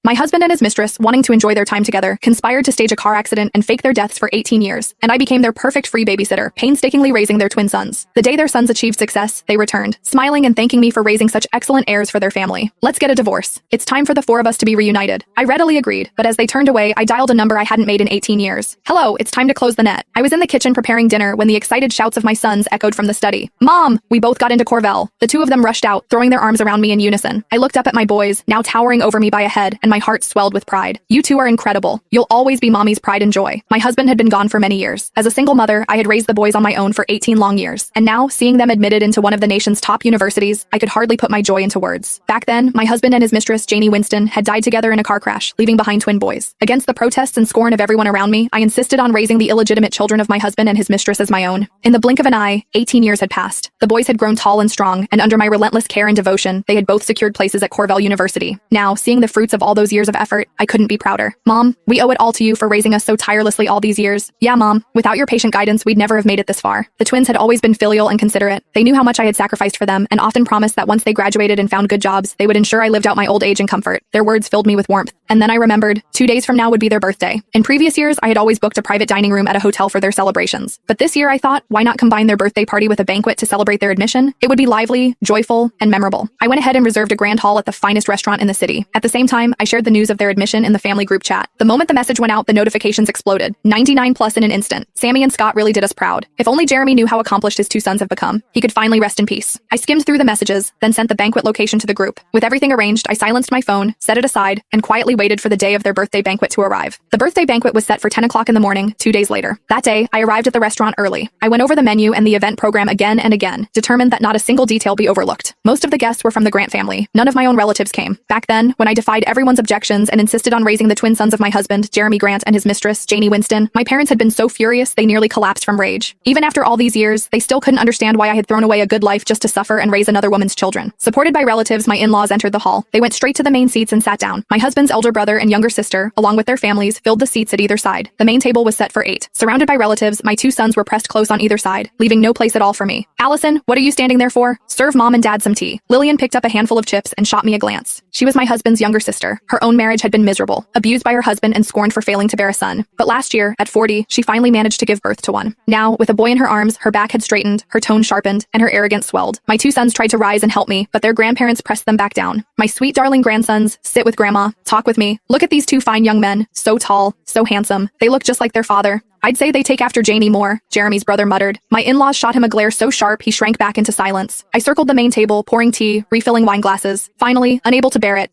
My husband and his mistress, wanting to enjoy their time together, conspired to stage a car accident and fake their deaths for 18 years, and I became their perfect free babysitter, painstakingly raising their twin sons. The day their sons achieved success, they returned, smiling and thanking me for raising such excellent heirs for their family. Let's get a divorce. It's time for the four of us to be reunited. I readily agreed, but as they turned away, I dialed a number I hadn't made in 18 years. Hello, it's time to close the net. I was in the kitchen preparing dinner when the excited shouts of my sons echoed from the study. Mom! We both got into Corvell. The two of them rushed out, throwing their arms around me in unison. I looked up at my boys, now towering over me by a head, and my heart swelled with pride. You two are incredible. You'll always be mommy's pride and joy. My husband had been gone for many years. As a single mother, I had raised the boys on my own for 18 long years. And now, seeing them admitted into one of the nation's top universities, I could hardly put my joy into words. Back then, my husband and his mistress, Janie Winston, had died together in a car crash, leaving behind twin boys. Against the protests and scorn of everyone around me, I insisted on raising the illegitimate children of my husband and his mistress as my own. In the blink of an eye, 18 years had passed. The boys had grown tall and strong, and under my relentless care and devotion, they had both secured places at Corvell University. Now, seeing the fruits of all those years of effort, I couldn't be prouder. Mom, we owe it all to you for raising us so tirelessly all these years. Yeah, Mom, without your patient guidance, we'd never have made it this far. The twins had always been filial and considerate. They knew how much I had sacrificed for them, and often promised that once they graduated and found good jobs, they would ensure I lived out my old age in comfort. Their words filled me with warmth. And then I remembered, 2 days from now would be their birthday. In previous years, I had always booked a private dining room at a hotel for their celebrations. But this year I thought, why not combine their birthday party with a banquet to celebrate their admission? It would be lively, joyful, and memorable. I went ahead and reserved a grand hall at the finest restaurant in the city. At the same time, I shared the news of their admission in the family group chat. The moment the message went out, the notifications exploded. 99 plus in an instant. Sammy and Scott really did us proud. If only Jeremy knew how accomplished his two sons have become. He could finally rest in peace. I skimmed through the messages, then sent the banquet location to the group. With everything arranged, I silenced my phone, set it aside, and quietly waited for the day of their birthday banquet to arrive. The birthday banquet was set for 10 o'clock in the morning, 2 days later. That day, I arrived at the restaurant early. I went over the menu and the event program again and again, determined that not a single detail be overlooked. Most of the guests were from the Grant family. None of my own relatives came. Back then, when I defied everyone's objections and insisted on raising the twin sons of my husband, Jeremy Grant, and his mistress, Janie Winston, my parents had been so furious they nearly collapsed from rage. Even after all these years, they still couldn't understand why I had thrown away a good life just to suffer and raise another woman's children. Supported by relatives, my in-laws entered the hall. They went straight to the main seats and sat down. My husband's elder brother and younger sister, along with their families, filled the seats at either side. The main table was set for 8. Surrounded by relatives, my two sons were pressed close on either side, leaving no place at all for me. Allison, what are you standing there for? Serve Mom and Dad some tea. Lillian picked up a handful of chips and shot me a glance. She was my husband's younger sister. Her own marriage had been miserable, abused by her husband and scorned for failing to bear a son. But last year, at 40, she finally managed to give birth to one. Now, with a boy in her arms, her back had straightened, her tone sharpened, and her arrogance swelled. My two sons tried to rise and help me, but their grandparents pressed them back down. My sweet darling grandsons, sit with Grandma, talk with me. Look at these two fine young men, so tall, so handsome. They look just like their father. I'd say they take after Janie more, Jeremy's brother muttered. My in-laws shot him a glare so sharp he shrank back into silence. I circled the main table, pouring tea, refilling wine glasses. Finally, unable to bear it,